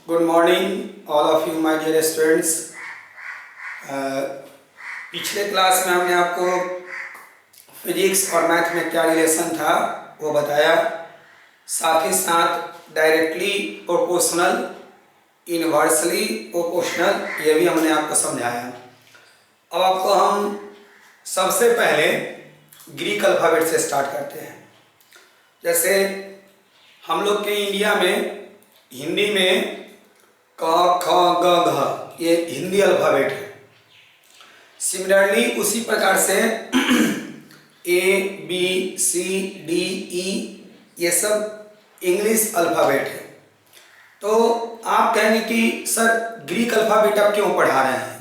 Good morning, all of you, my dear students. पिछले class में हमने आपको फिजिक्स और मैथ में क्या रिलेशन था वो बताया, साथ ही साथ डायरेक्टली प्रोपोर्शनल, इनवर्सली प्रोपोर्शनल ये भी हमने आपको समझाया। अब आपको हम सबसे पहले ग्रीक अल्फ़ाबेट से स्टार्ट करते हैं। जैसे हम लोग के इंडिया में हिंदी में क ख ग घ ये हिंदी अल्फ़ाबेट है। सिमिलरली उसी प्रकार से A B C D E ये सब इंग्लिश अल्फ़ाबेट है। तो आप कहेंगे कि सर ग्रीक अल्फ़ाबेट आप क्यों पढ़ा रहे हैं?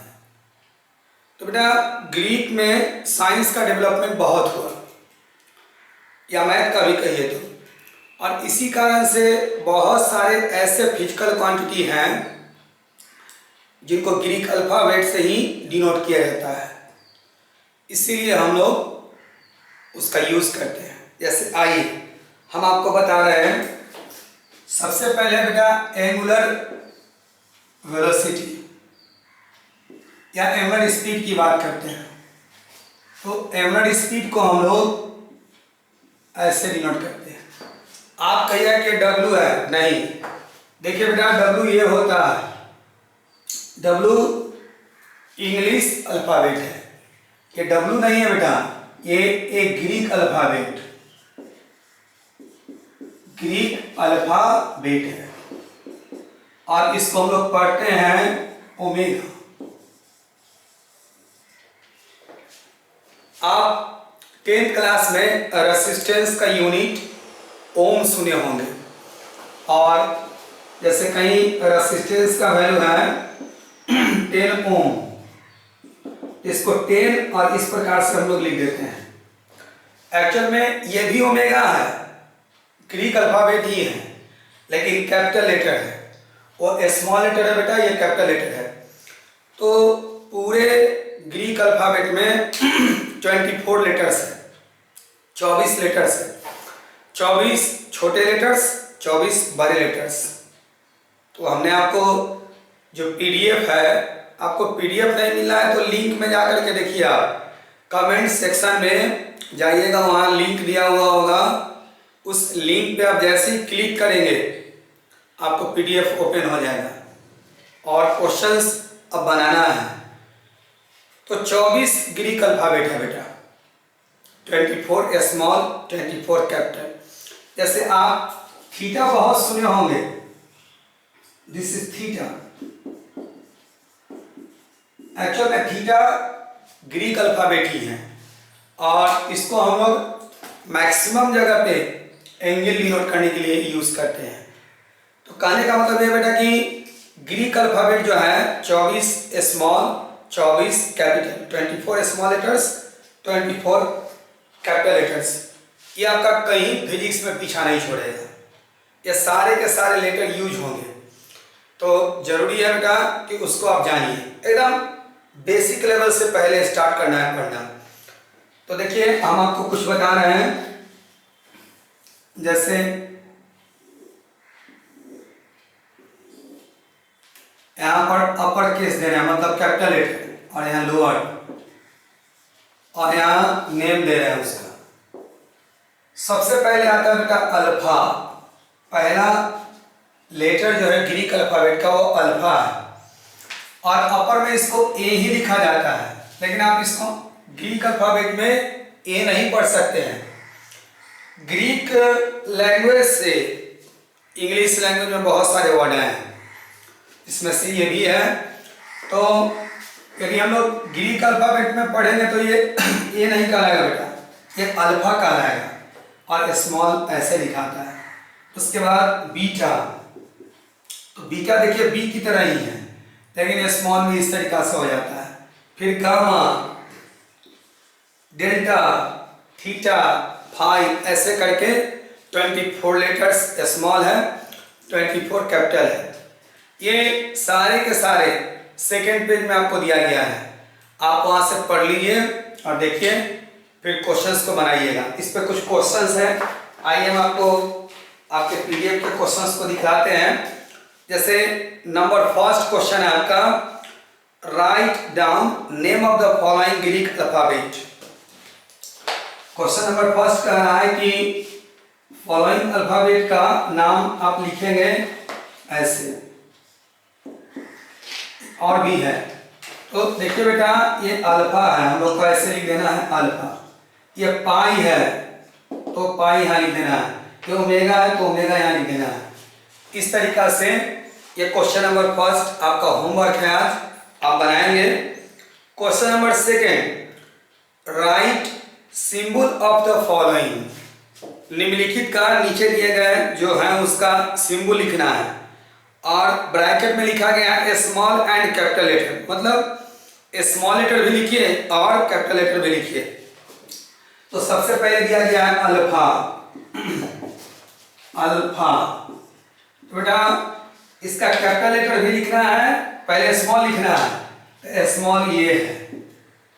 तो बेटा ग्रीक में साइंस का डेवलपमेंट बहुत हुआ, या मैथ का भी कहिए तो, और इसी कारण से बहुत सारे ऐसे फिजिकल क्वांटिटी हैं जिनको ग्रीक अल्फ़ाबेट से ही डिनोट किया जाता है, इसीलिए हम लोग उसका यूज़ करते हैं। जैसे आइए हम आपको बता रहे हैं, सबसे पहले बेटा एंगुलर वेलोसिटी या एंगुलर स्पीड की बात करते हैं। तो एंगुलर स्पीड को हम लोग ऐसे डिनोट करते हैं। आप कहिए कि डब्लू है, नहीं, देखिए बेटा डब्लू ये होता है, डब्लू इंग्लिश अल्फ़ाबेट है, ये डब्लू नहीं है बेटा, ये एक ग्रीक अल्फ़ाबेट है और इसको हम लोग पढ़ते हैं ओमेगा। आप 10th क्लास में रेसिस्टेंस का यूनिट ओम सुने होंगे, और जैसे कहीं रेसिस्टेंस का वैल्यू है 10 ओम, इसको 10 और इस प्रकार से हम लोग लिख देते हैं। एक्चुअल में ये भी ओमेगा है, ग्रीक अल्फ़ाबेट ही है, लेकिन कैपिटल लेटर है, और स्मॉल लेटर है बेटा, ये कैपिटल लेटर है। तो पूरे ग्रीक अल्फ़ाबेट में 24 लेटर्स है, 24 लेटर्स है, 24 छोटे लेटर्स, 24 बड़े लेटर्स। तो हमने आपको जो पीडीएफ है, आपको पीडीएफ नहीं मिला है तो लिंक में जाकर के देखिए, आप कमेंट सेक्शन में जाइएगा, वहाँ लिंक दिया हुआ होगा, उस लिंक पे आप जैसे ही क्लिक करेंगे आपको पीडीएफ ओपन हो जाएगा और क्वेश्चंस अब बनाना है। तो 24 ग्रीक अल्फ़ाबेट है बेटा, 24 स्मॉल, 24 कैपिटल। जैसे आप थीटा बहुत सुने होंगे, दिस इज थीटा। एक्चुअल में थीटा ग्रीक अल्फ़ाबेट ही है, और इसको हम लोग मैक्सिमम जगह पे एंगल डिनोट करने के लिए यूज़ करते हैं। तो कहने का मतलब ये बेटा कि ग्रीक अल्फ़ाबेट जो है 24 small, 24 capital, 24 small letters, 24 capital letters, ये आपका कहीं फिजिक्स में पीछा नहीं छोड़ेगा, ये सारे के सारे लेटर यूज होंगे। तो जरूरी है बेटा कि उसको आप जानिए, एकदम बेसिक लेवल से पहले स्टार्ट करना है पढ़ना। तो देखिए हम आपको कुछ बता रहे हैं, जैसे यहाँ पर अपर केस देना है, मतलब कैपिटल लेटर, और यहाँ लोअर, और यहाँ नेम दे रहे हैं उसका। सबसे पहले आता है बेटा अल्फा, पहला लेटर जो है ग्रीक अल्फ़ाबेट का वो अल्फा है, और अपर में इसको ए ही लिखा जाता है, लेकिन आप इसको ग्रीक अल्फ़ाबेट में ए नहीं पढ़ सकते हैं। ग्रीक लैंग्वेज से इंग्लिश लैंग्वेज में बहुत सारे वर्ड हैं, इसमें से ये भी है। तो यदि हम लोग ग्रीक अल्फ़ाबेट में पढ़ेंगे तो ये नहीं कहलाएगा बेटा, ये अल्फा कहलाएगा, और स्मॉल ऐसे लिखाता है। उसके बाद बीटा, तो बीटा देखिए बी की तरह ही है, लेकिन स्मॉल में इस तरीका से हो जाता है। फिर गामा, डेल्टा, थीटा, फाई, ऐसे करके 24 लेटर्स स्मॉल है, 24 कैपिटल है। ये सारे के सारे सेकेंड पेज में आपको दिया गया है, आप वहाँ से पढ़ लीजिए और देखिए, फिर क्वेश्चंस को बनाइएगा। इस पे कुछ क्वेश्चंस हैं, आइए हम आपको आपके पीडीएफ के क्वेश्चंस को दिखाते हैं। जैसे नंबर फर्स्ट क्वेश्चन है आपका, write down name of the following Greek alphabet. Question number first कह रहा है कि फॉलोइंग अल्फाबेट का नाम आप लिखेंगे ऐसे, और भी है। तो देखिए बेटा, ये अल्फा है, हम लोग को ऐसे लिख देना है अल्फा। ये पाई है तो पाई यहाँ लिख देना है, ये ओमेगा है तो ओमेगा यहाँ लिख देना है। इस तरीका से ये क्वेश्चन नंबर फर्स्ट आपका होमवर्क है, आज आप बनाएंगे। Question number second, right symbol of the following. निम्नलिखित का नीचे दिए गए जो है उसका सिंबल लिखना है, और ब्रैकेट में लिखा गया है स्मॉल एंड कैपिटल लेटर, मतलब स्मॉल लेटर भी लिखिए और कैपिटल लेटर भी लिखिए। तो सबसे पहले दिया गया है अल्फा, अल्फा। तो बेटा इसका कैपिटल लेटर भी लिखना है, पहले स्मॉल लिखना है, स्मॉल ये है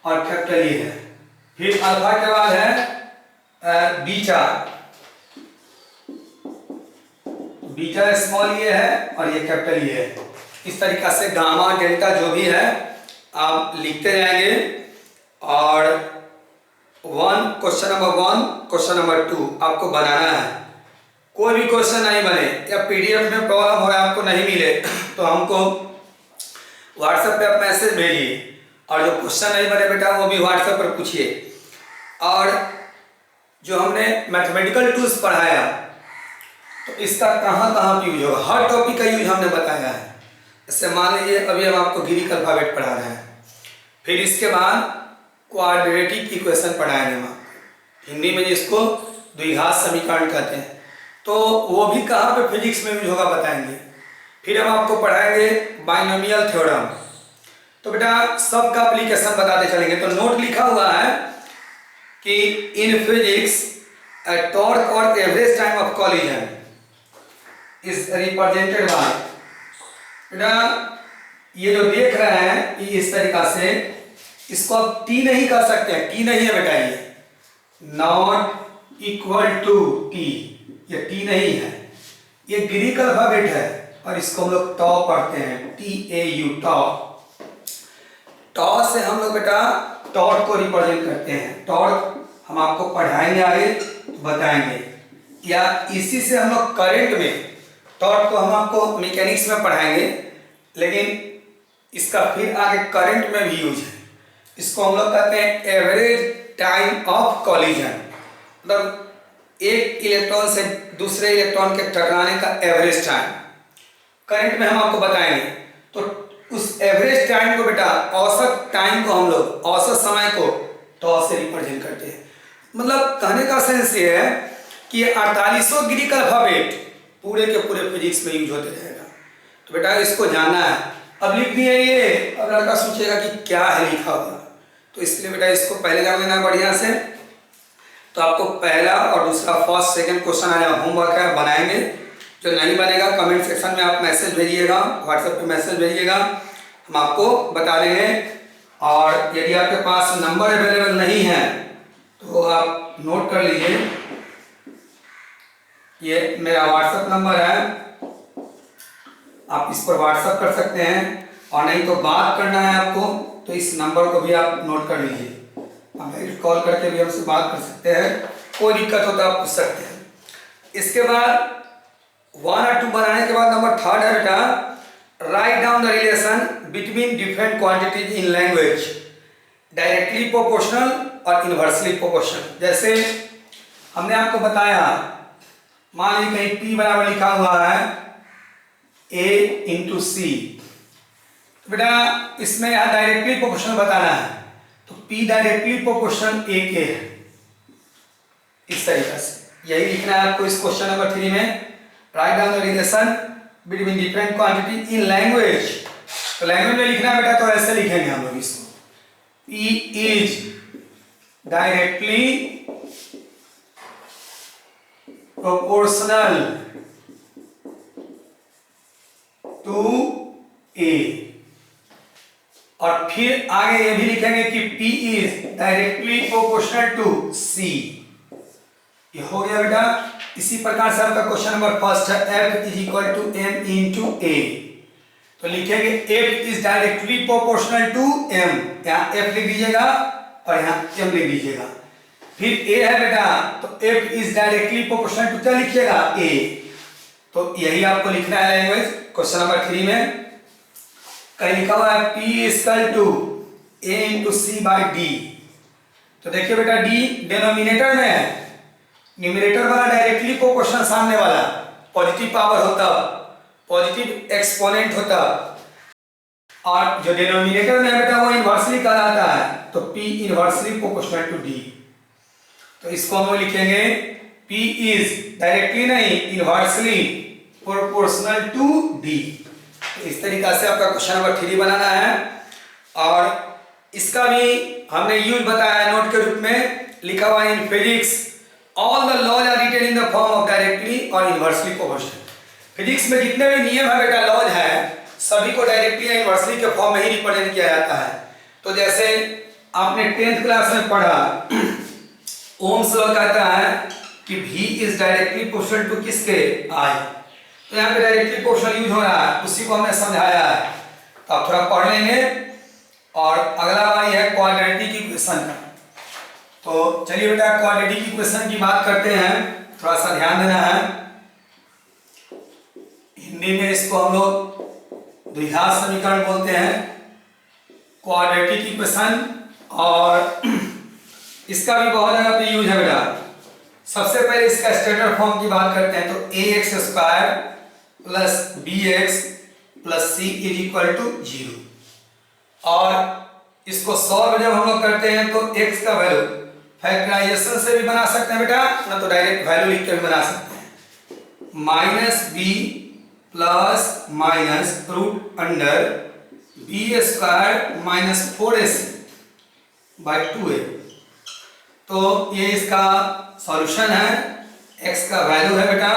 और कैपिटल ये है। फिर अल्फा के बाद है बीटा, बीटा स्मॉल ये है और ये कैपिटल ये है। इस तरीका से गामा डेल्टा जो भी है आप लिखते जाएंगे। और क्वेश्चन नंबर 1 क्वेश्चन नंबर 2 आपको बनाना है। कोई भी क्वेश्चन नहीं बने या पीडीएफ में प्रॉब्लम हो आपको नहीं मिले तो हमको व्हाट्सएप पे आप मैसेज भेजिए, और जो क्वेश्चन नहीं बने बेटा वो भी व्हाट्सएप पर पूछिए। और जो हमने मैथमेटिकल टूल्स पढ़ाया तो इसका कहाँ कहाँ यूज होगा, हर टॉपिक का यूज हमने बताया है। जैसे मान लीजिए अभी हम आपको ग्रीक अल्फाबेट पढ़ा रहे हैं, फिर इसके बाद क्वाड्रेटिक इक्वेशन पढ़ाएंगे हम, हिंदी में जिसको द्विघात समीकरण कहते हैं, तो वो भी कहाँ पे फिजिक्स में यूज होगा बताएंगे। फिर हम आपको पढ़ाएंगे बाइनोमियल थ्योरम। तो बेटा सबका एप्लीकेशन बताते चलेंगे। तो नोट लिखा हुआ है कि इन फिजिक्स टॉर्क और average time of collision is represented by, बेटा ये जो देख रहे हैं ये इस तरीका से, इसको आप टी नहीं कर सकते हैं, टी नहीं है बेटा, ये नॉट इक्वल टू टी, ये टी नहीं है, ये ग्रीक अल्फाबेट है और इसको हम लोग टॉ पढ़ते हैं, TAU टॉ। टॉ से हम लोग बेटा टॉर्क को रिप्रेजेंट करते हैं। टॉर्क हम आपको पढ़ाएंगे आगे बताएंगे, या इसी से हम लोग करंट में, टॉर्क को हम आपको मैकेनिक्स में पढ़ाएंगे, लेकिन इसका फिर आगे करंट में भी यूज है। इसको हम लोग कहते हैं एवरेज टाइम ऑफ कॉलिजन, मतलब एक इलेक्ट्रॉन से दूसरे इलेक्ट्रॉन के टकराने का एवरेज टाइम करंट में हम आपको बताएंगे। तो उस एवरेज टाइम को बेटा, औसत टाइम को हम लोग, औसत समय को टॉ से रिप्रेजेंट करते हैं। मतलब कहने का सेंस ये है कि 4800 ग्रीक अल्फाबेट पूरे के पूरे फिजिक्स में यूज होते रहेगा। तो बेटा इसको जानना है। अब लिख दिए ये, अब लड़का सोचेगा कि क्या है लिखा हुआ, तो इसलिए बेटा इसको पहले जान लेना बढ़िया से। तो आपको पहला और दूसरा फर्स्ट सेकंड क्वेश्चन आया होमवर्क है, बनाएंगे। जो नहीं बनेगा कमेंट सेक्शन में आप मैसेज भेजिएगा, व्हाट्सएप पे मैसेज भेजिएगा, हम आपको बता देंगे। और यदि आपके पास नंबर अवेलेबल नहीं है तो आप नोट कर लीजिए, ये मेरा व्हाट्सएप नंबर है, आप इस पर व्हाट्सएप कर सकते हैं। और नहीं तो बात करना है आपको तो इस नंबर को भी आप नोट कर लीजिए, आप डायरेक्ट कॉल करके भी हमसे बात कर सकते हैं, कोई दिक्कत हो तो आप पूछ सकते हैं। इसके बाद 1 और 2 बनाने के बाद नंबर 3 है बेटा, write down the relation between different quantities in language, directly proportional और इनवर्सली प्रोपोर्शनल। जैसे हमने आपको बताया, मान लीजिए कहीं P बराबर लिखा हुआ है A/C, तो बेटा इसमें यहाँ डायरेक्टली प्रोपोर्शनल बताना है, तो P डायरेक्टली प्रोपोर्शनल A के है, इस तरीके से यही लिखना है आपको इस क्वेश्चन नंबर 3 में। Write down the relation between different quantity in language, तो लैंग्वेज में लिखना है बेटा, तो ऐसे लिखेंगे हम लोग इसको, P is directly proportional to A, और फिर आगे ये भी लिखेंगे कि P is directly proportional to C। ये हो गया बेटा इसी प्रकार से आपका क्वेश्चन नंबर फर्स्ट है f is equal to m into a। तो लिखेंगे f is directly proportional to m, यहाँ f लिख दीजिएगा और यहाँ m लिख दीजिएगा। फिर a है बेटा, तो f is directly proportional to क्या लिखिएगा a। तो यही आपको लिखना है लैंग्वेज क्वेश्चन नंबर 3 में। कहीं लिखा हुआ है p equal to a into c by d। तो देखिए बेटा d डिनोमिनेटर में है, न्यूमरेटर वाला डायरेक्टली प्रोपोर्शनल सामने वाला पॉजिटिव पावर होता, पॉजिटिव एक्सपोनेंट होता, और जो डिनोमिनेटर में है बेटा वो इनवर्सली कहलाता है, तो p inversely proportional to d। तो इसको हम लिखेंगे p इज डायरेक्टली नहीं इनवर्सली प्रोपोर्शनल टू d। तो इस तरीका से आपका क्वेश्चन नंबर 3 बनाना है, और इसका भी हमने यूज बताया नोट के रूप में। लिखा हुआ in physics all the laws are written in the form of directly और इनवर्सली प्रोपोर्शनल। फिजिक्स में जितने भी नियम है बेटा, लॉज है, सभी को डायरेक्टली या इनवर्सली के फॉर्म में ही रिप्रेजेंट किया जाता है। तो जैसे आपने 10th क्लास में पढ़ा, ओम्स लॉ कहता है कि V is directly proportional to किसके I। तो यहाँ पे डायरेक्टली प्रोपोर्शनल यूज हो रहा है, उसी को हमने समझाया है। तो आप थोड़ा पढ़ लेंगे। और अगला बारी है क्वाड्रेटिक इक्वेशन का। तो चलिए बेटा क्वाड्रेटिक इक्वेशन की बात करते हैं, थोड़ा सा ध्यान देना है। हिंदी में इसको हम लोग द्विघात समीकरण बोलते हैं, क्वाड्रेटिक इक्वेशन, और इसका भी बहुत जगह पे यूज है बेटा। सबसे पहले इसका स्टैंडर्ड फॉर्म की बात करते हैं, तो ax square plus bx plus c is equal to 0। और इसको सॉल्व जब हम लोग करते हैं तो x का वैल्यू फैक्टराइजेशन से भी बना सकते हैं बेटा, ना तो डायरेक्ट वैल्यू लिख के भी बना सकते हैं। Minus b plus minus root under b square minus 4ac by 2a। तो ये इसका सॉल्यूशन है, x का वैल्यू है बेटा।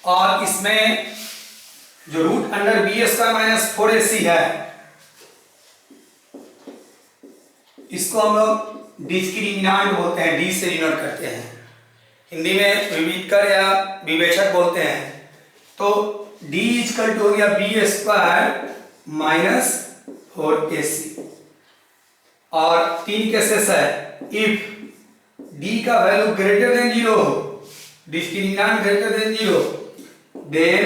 और इसमें जो root under b square minus 4ac है, इसको हम लोग डिस्क्रिमिनेंट बोलते हैं, डी से डिनोट करते हैं। हिंदी में विविधकर या विवेचक बोलते हैं। तो d इक्वल टू हो गया b स्क्वायर माइनस 4ac। और 3 केसेस है, इफ d का वैल्यू ग्रेटर देन 0 हो, discriminant greater than 0, then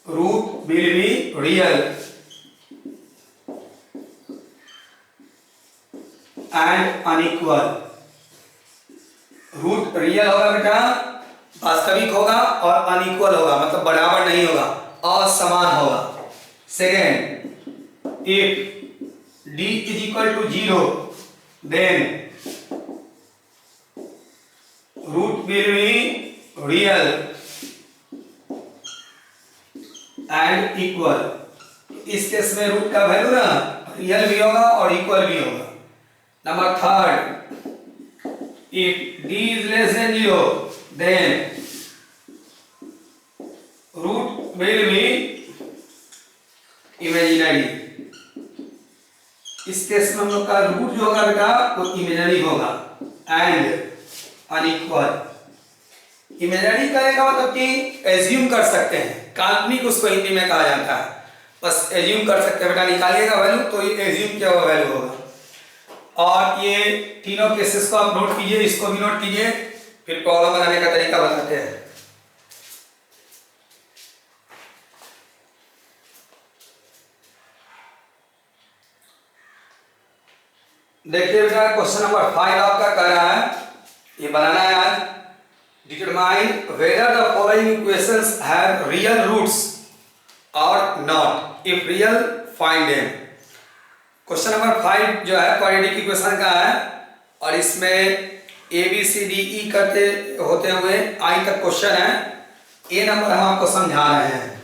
root will be real and unequal. Root real होगा बेटा, वास्तविक होगा, और अनइक्वल होगा मतलब बराबर नहीं होगा, असमान होगा। Second, if d is equal to 0 then root will be real and equal. इस केस में रूट का वैल्यू ना रियल भी होगा और इक्वल भी होगा। Number third, if d is less than 0 then root will be imaginary। इस केस में हम लोग का रूट जो होगा बेटा वो इमेजिनरी होगा एंड अनइक्वल। इमेजिनरी करेगा मतलब कि एज्यूम कर सकते हैं, काल्पनिक उसको हिंदी में कहा जाता है। बस एज्यूम कर सकते हैं बेटा, निकालिएगा वैल्यू तो ये एज्यूम किया हुआ वैल्यू होगा। और ये तीनों केसेस को आप नोट कीजिए, इसको भी नोट कीजिए, फिर प्रॉब्लम बनाने का तरीका बताते हैं। देखिए बेटा क्वेश्चन नंबर 5 आपका कह रहा है, ये बनाना है आज। Determine whether the following equations have real roots और not, if real find them. Question number 5 जो है क्वाड्रेटिक इक्वेशन का है, और इसमें A B C D E करते होते हुए आई तक क्वेश्चन है। ए नंबर हम आपको समझा रहे हैं।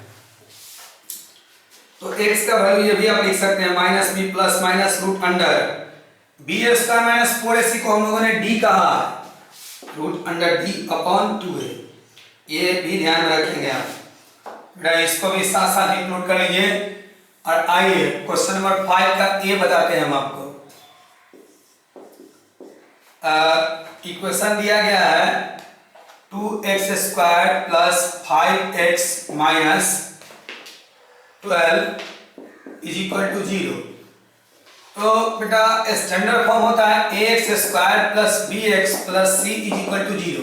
तो x का वैल्यू ये भी आप लिख सकते हैं, minus B plus minus root under B square minus 4ac को हम लोगों ने d कहा, root under d upon 2a। ये भी ध्यान में रखेंगे आप बेटा, इसको भी साथ साथ नोट कर लीजिए। और आइए क्वेश्चन नंबर 5 का ए बताते हैं हम आपको। इक्वेशन दिया गया है 2x square plus 5x minus 12 is equal to 0। तो बेटा स्टैंडर्ड फॉर्म होता है ax square plus bx plus c is equal to 0।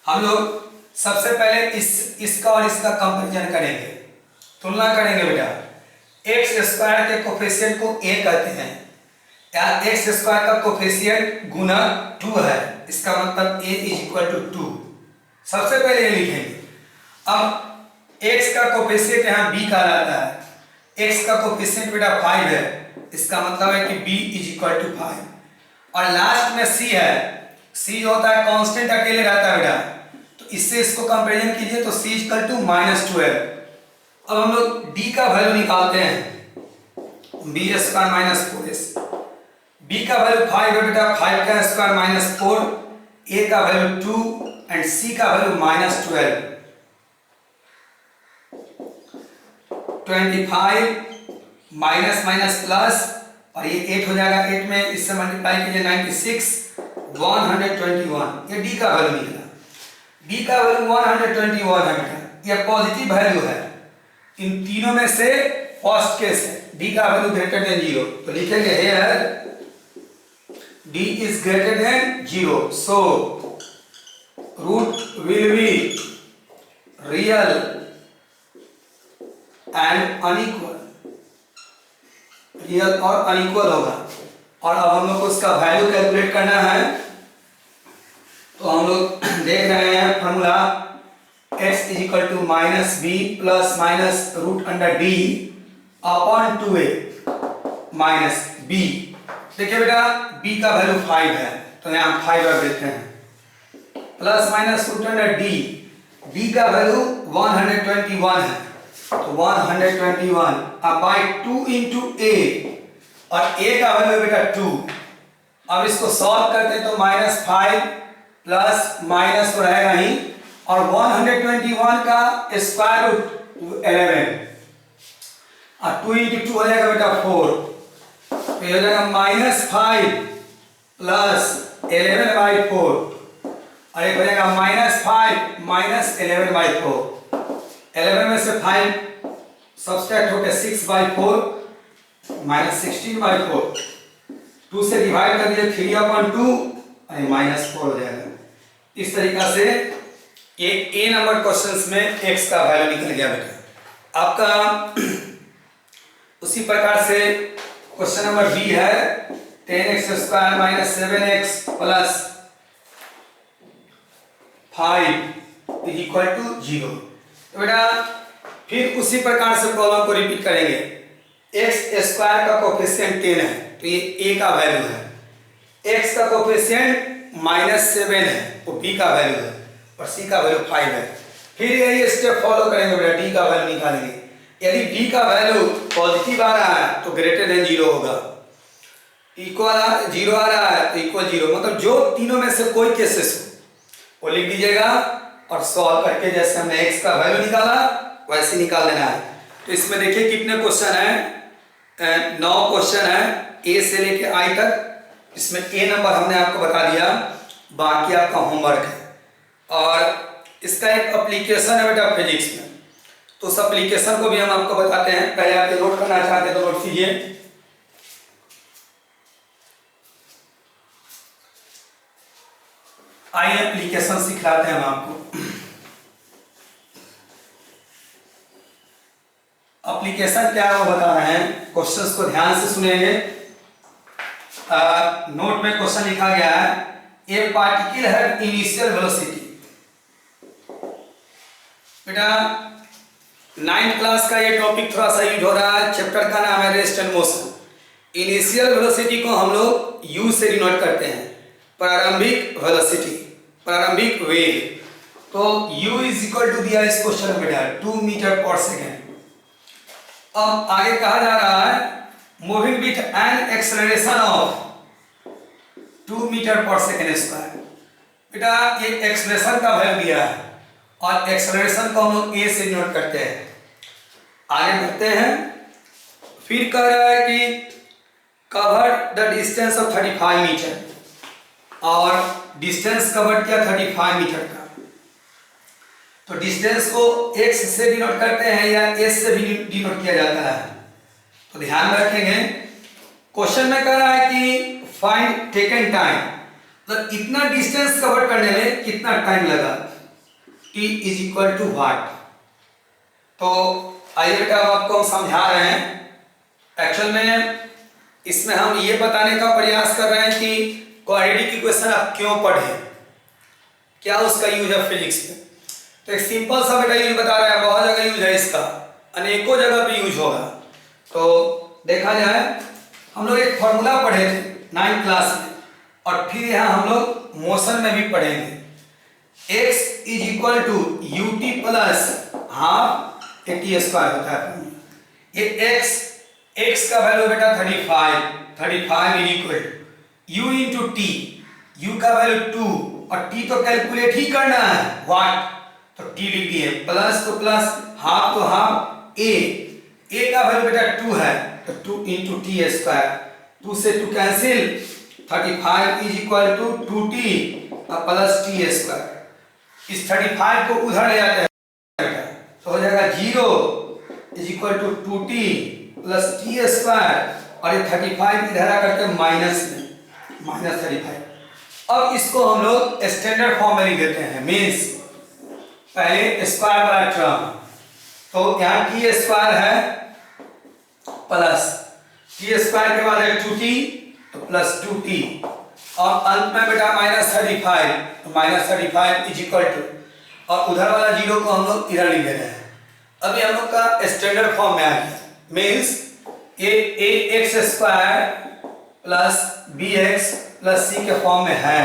हम लोग सबसे पहले इसका और इसका कंपैरिजन करेंगे, तुलना करेंगे बेटा। x स्क्वायर के कोफिशिएंट को a कहते हैं, या x स्क्वायर का कोफिशिएंट गुना 2 है, इसका मतलब a इज इक्वल टू 2। सबसे पहले ये लिखेंगे। अब x का कोफिशिएंट यहाँ b कहलाता है, x का कोफिशिएंट बेटा 5 है, इसका मतलब है कि b इज इक्वल टू 5। और लास्ट में c है, c जो होता है कांस्टेंट अकेले रहता है बेटा, तो इससे इसको कंपैरिजन कीजिए तो c इक्वल टू -12। अब हम लोग d का वैल्यू निकालते हैं, b square minus 4s। b का वैल्यू 5 है बेटा, 5 का स्क्वायर माइनस 4, a का वैल्यू 2 एंड c का वैल्यू -12। 25 माइनस माइनस प्लस, और ये 8 हो जाएगा, 8 में इससे मल्टीप्लाई कीजिए 96, 121। ये d का वैल्यू निकला। d का वैल्यू 121 है बेटा, ये पॉजिटिव वैल्यू है। इन तीनों में से फर्स्ट केस है, d का वैल्यू ग्रेटर देन 0, तो लिखेंगे here d is greater than 0, so root will be real and unequal, real और अनइक्वल होगा। और अब हम लोग को उसका वैल्यू कैलकुलेट करना है, तो हम लोग देख रहे हैं formula x is equal to minus B plus minus root under D upon 2a minus b। देखिए बेटा b का वैल्यू 5 है, तो यहाँ 5 रख देते हैं, plus minus root under D, d का वैल्यू 121 है, तो 121 अब बाई 2 इंटू a, और a का वैल्यू बेटा 2। अब इसको सॉल्व करते हैं तो -5 प्लस माइनस तो रहेगा ही, और 121 का स्क्वायर रूट 11, और 2 इंटू 2 हो जाएगा बेटा 4, तो ये हो जाएगा -5 प्लस 11/4, और एक हो जाएगा -5 माइनस 11/4। 11 में से 5 सब्सट्रैक्ट होकर 6/4 माइनस 16/4, 2 से डिवाइड कर दीजिए 3/2 और -4 हो जाएगा। इस तरीका से ये ए नंबर क्वेश्चंस में x का वैल्यू निकल गया बेटा आपका। उसी प्रकार से क्वेश्चन नंबर बी है 10x square minus 7x plus 5 is equal to 0। तो बेटा फिर उसी प्रकार से प्रॉब्लम को रिपीट करेंगे। x स्क्वायर का कोफिशिएंट 10 है, तो ये a का वैल्यू है, x का कोफिशिएंट -7 है, वो b का वैल्यू है, और c का वैल्यू 5 है। फिर यही स्टेप फॉलो करेंगे बेटा, d का वैल्यू निकालेंगे। यदि d का वैल्यू पॉजिटिव आ रहा है तो ग्रेटर देन 0 होगा, इक्वल 0 आ रहा है तो इक्वल 0, मतलब जो तीनों में से कोई केसेस हो वो लिख दीजिएगा, और सॉल्व करके जैसे हमने x का वैल्यू निकाला वैसे निकाल लेना है। तो इसमें देखिए कितने क्वेश्चन हैं, 9 क्वेश्चन है a से लेके i तक। इसमें a नंबर हमने आपको बता दिया, बाकी आपका होमवर्क है। और इसका एक एप्लीकेशन है बेटा फिजिक्स में, तो उस एप्लीकेशन को भी हम आपको बताते हैं। पहले आप नोट करना चाहते हैं तो नोट कीजिए। आइए एप्लीकेशन सिखाते हैं हम आपको। एप्लीकेशन क्या है वो बता रहे हैं, क्वेश्चंस को ध्यान से सुनेंगे। नोट में क्वेश्चन लिखा गया है, ए पार्टिकल हैव इनिशियल वेलोसिटी। बेटा 9th क्लास का ये टॉपिक थोड़ा सा यूज हो रहा है, चैप्टर का नाम है rest and motion. Initial velocity को हम लोग u से डिनोट करते हैं, प्रारंभिक वेलोसिटी, प्रारंभिक वेग। तो u इज इक्वल टू दिया इस क्वेश्चन में बेटा 2 मीटर पर सेकेंड। अब आगे कहा जा रहा है moving with an acceleration of 2 metre per second square. बेटा ये एक्सेलरेशन का वैल्यू दिया है, और एक्सेलरेशन को हम लोग a से नोट करते हैं। आगे बढ़ते हैं, फिर कह रहा है कि cover the distance of 35 metre, और डिस्टेंस कवर किया 35 मीटर का। तो डिस्टेंस को x से डिनोट करते हैं या s से भी डिनोट किया जाता है। तो ध्यान में रखेंगे, क्वेश्चन में कह रहा है कि फाइंड टेकन टाइम, मतलब इतना डिस्टेंस कवर करने में कितना टाइम लगा, t is equal to what. तो आइए बेटा आपको हम समझा रहे हैं। एक्चुअल में इसमें हम ये बताने का प्रयास कर रहे हैं कि क्वाड्रेटिक इक्वेशन आप क्यों पढ़े, क्या उसका यूज है फिजिक्स में। तो एक सिंपल सा बेटा यूज बता रहा है, बहुत जगह यूज है इसका, अनेकों जगह पे यूज होगा। तो देखा जाए, हम लोग एक फॉर्मूला पढ़े थे 9th क्लास में, और फिर यहाँ हम लोग मोशन में भी पढ़ेंगे। x is equal to u t plus half a t square होता है। ये x का वैल्यू बेटा 35 is equal to u into t, u का वैल्यू 2 और t तो कैलकुलेट ही करना है व्हाट, तो t लिख दिए, प्लस तो प्लस, हाफ तो हाफ, a का वैल्यू बेटा 2 है तो 2 इंटू टी स्क्वायर, 2 से 2 cancel, 35 is equal to 2t plus t square. इस 35 को उधर ले जाते हैं तो हो जाएगा 0 is equal to 2t plus t square, और ये 35 इधर आकर के माइनस में, माइनस 35। अब इसको हम लोग स्टैंडर्ड फॉर्म में लिख देते हैं, मीन्स पहले स्क्वायर वाला टर्म, तो यहाँ टी स्क्वायर है प्लस टी स्क्वायर के बाद है 2t तो प्लस 2t, और अंत में बेटा माइनस 35, तो माइनस 35 इज इक्वल टू, और उधर वाला 0 को हम लोग इधर लिख दे रहे हैं। अभी हम लोग का स्टैंडर्ड फॉर्म में आ गया, means a x square plus b x plus c के फॉर्म में है।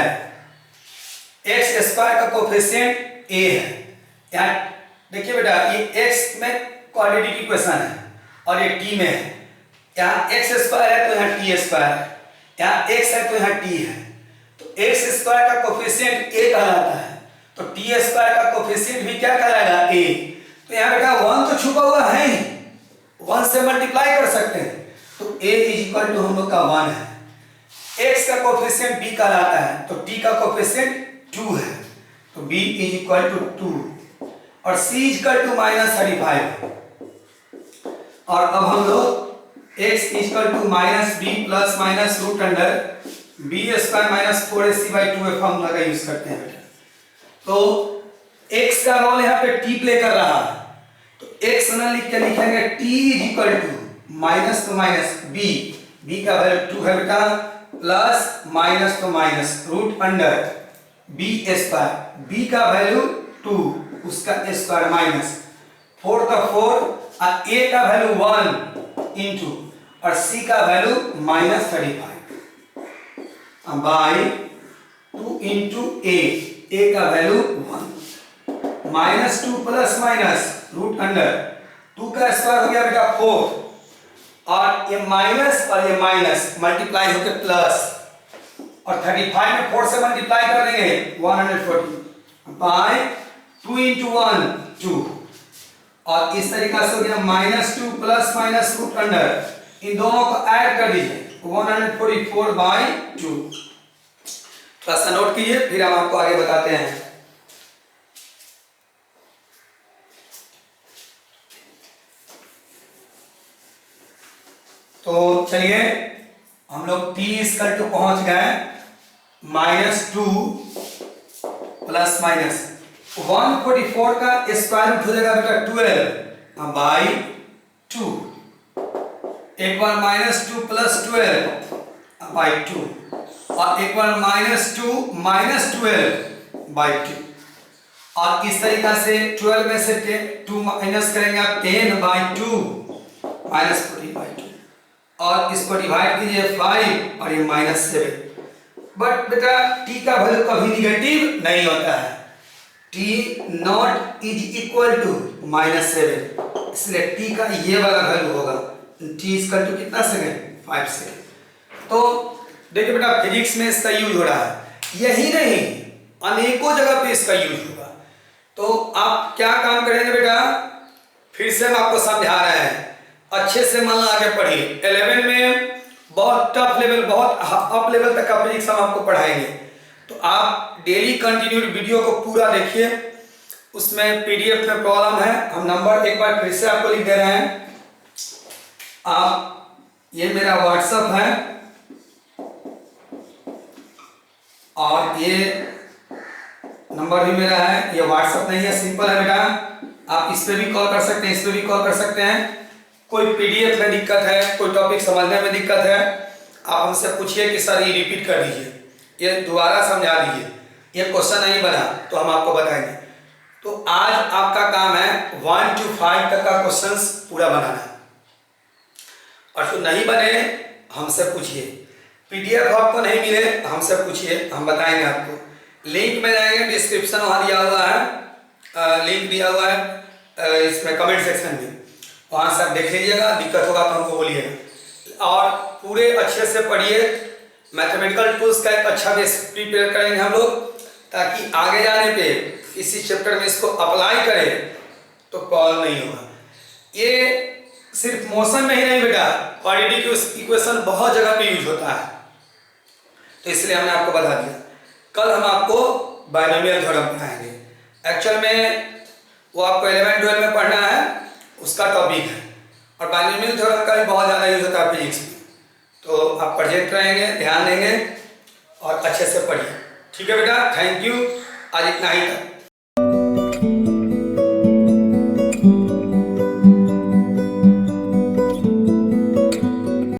एक्स स्क्वायर का कोफिशिएंट ए है, यहाँ देखिए बेटा ये x में क्वाड्रेटिक इक्वेशन है और ये t में है, यहाँ x स्क्वायर है तो यहाँ t स्क्वायर है, यहाँ x है तो यहाँ t है, तो x स्क्वायर का कोफिशिएंट a कहलाता है, तो t स्क्वायर का कोफिशिएंट भी क्या कहलाएगा a। तो यहाँ बेटा 1 तो छुपा हुआ है, 1 से मल्टीप्लाई कर सकते हैं, तो a इज इक्वल टू हम लोग का 1 है, x का कोफिशिएंट b कहलाता है, तो t का कोफिशिएंट 2 है, तो b इज इक्वल टू 2, और c is equal to minus 35। और अब हम लोग x is equal to minus B plus minus root under B square minus 4ac/2 formula का यूज करते हैं बेटा। तो x का रोल यहाँ पे t प्ले कर रहा है, तो x ना लिख के लिखेंगे t is equal to minus तो माइनस b का वैल्यू 2 है बेटा, प्लस माइनस तो minus root under b square, b का वैल्यू 2 उसका स्क्वायर माइनस 4 का 4, और a का वैल्यू 1 इंटू और c का value minus 35 by 2 into a का value 1, minus 2 plus minus root under 2 का स्क्वायर हो गया बेटा 4, और ये माइनस और ये माइनस मल्टीप्लाई होकर प्लस, और 35 में 4 से मल्टीप्लाई कर देंगे 140 बाई 2 इंटू 1 2, और इस तरीका से हो गया minus 2 plus minus root under, इन दोनों को ऐड कर दीजिए 144 बाई 2। थोड़ा सा नोट कीजिए, फिर हम आपको आगे बताते हैं। तो चलिए हम लोग t इक्वल टू पहुंच गए माइनस 2 प्लस माइनस 144 का स्क्वायर रूट हो जाएगा बेटा 12 बाई 2, एक बार माइनस 2 प्लस 12 बाई 2, और एक बार माइनस 2 माइनस 12 बाई 2, और इस तरीका से 12 में से 2 माइनस करेंगे आप 10 बाई 2 माइनस 14 बाई 2, और इसको डिवाइड कीजिए 5 और ये माइनस 7। बट बेटा t का वैल्यू कभी निगेटिव नहीं होता है, t not is equal to minus 7, इसलिए t का ये वाला वैल्यू होगा, t इक्वल टू कितना सेकंड 5 सेकंड। तो देखिए बेटा फिजिक्स में इसका यूज हो रहा है, यही नहीं अनेकों जगह पे इसका यूज होगा। तो आप क्या काम करेंगे बेटा, फिर से हम आपको समझा रहे हैं, अच्छे से मन लगा के पढ़िए। 11 में बहुत टफ लेवल, बहुत अप लेवल तक का फिजिक्स हम आपको पढ़ाएंगे, तो आप डेली कंटिन्यू वीडियो को पूरा देखिए, उसमें पीडीएफ में प्रॉब्लम है। हम नंबर एक बार फिर से आपको लिख दे रहे हैं। आप, ये मेरा व्हाट्सएप है और ये नंबर भी मेरा है। ये व्हाट्सएप नहीं है, सिंपल है बेटा। आप इस पे भी कॉल कर सकते हैं, इस पे भी कॉल कर सकते हैं। कोई पीडीएफ में दिक्कत है, कोई टॉपिक समझने में दिक्कत है, आप हमसे पूछिए कि सर ये रिपीट कर दीजिए, ये दोबारा समझा दीजिए, ये क्वेश्चन नहीं बना तो हम आपको बताएंगे। तो आज आपका काम है 1 to 5 तक का क्वेश्चंस पूरा बनाना, और जो नहीं बने हमसे पूछिए। पीडीएफ आपको नहीं मिले हमसे पूछिए, हम बताएंगे आपको। लिंक में जाएंगे, डिस्क्रिप्शन वहाँ दिया हुआ है, लिंक दिया हुआ है इसमें कमेंट सेक्शन में, वहाँ से आप देख लीजिएगा। दिक्कत होगा तो हमको बोलिएगा। और पूरे अच्छे से पढ़िए। मैथमेटिकल टूल्स का एक अच्छा बेस प्रिपेयर करेंगे हम लोग, ताकि आगे जाने पे इसी चैप्टर में इसको अप्लाई करें तो प्रॉब्लम नहीं होगा। ये सिर्फ मोशन में ही नहीं बेटा, क्वाड्रेटिक इक्वेशन बहुत जगह पे यूज होता है, तो इसलिए हमने आपको बता दिया। कल हम आपको बाइनोमियल थ्योरम पढ़ाएंगे। एक्चुअल में वो आपको 11-12 में पढ़ना है, उसका टॉपिक है। और बाइनोमियल थ्योरम का भी बहुत ज़्यादा यूज होता है फिजिक्स में, तो आप प्रोजेक्ट रहेंगे, ध्यान देंगे और अच्छे से पढ़िए। ठीक है बेटा, थैंक यू। आज इतना ही था।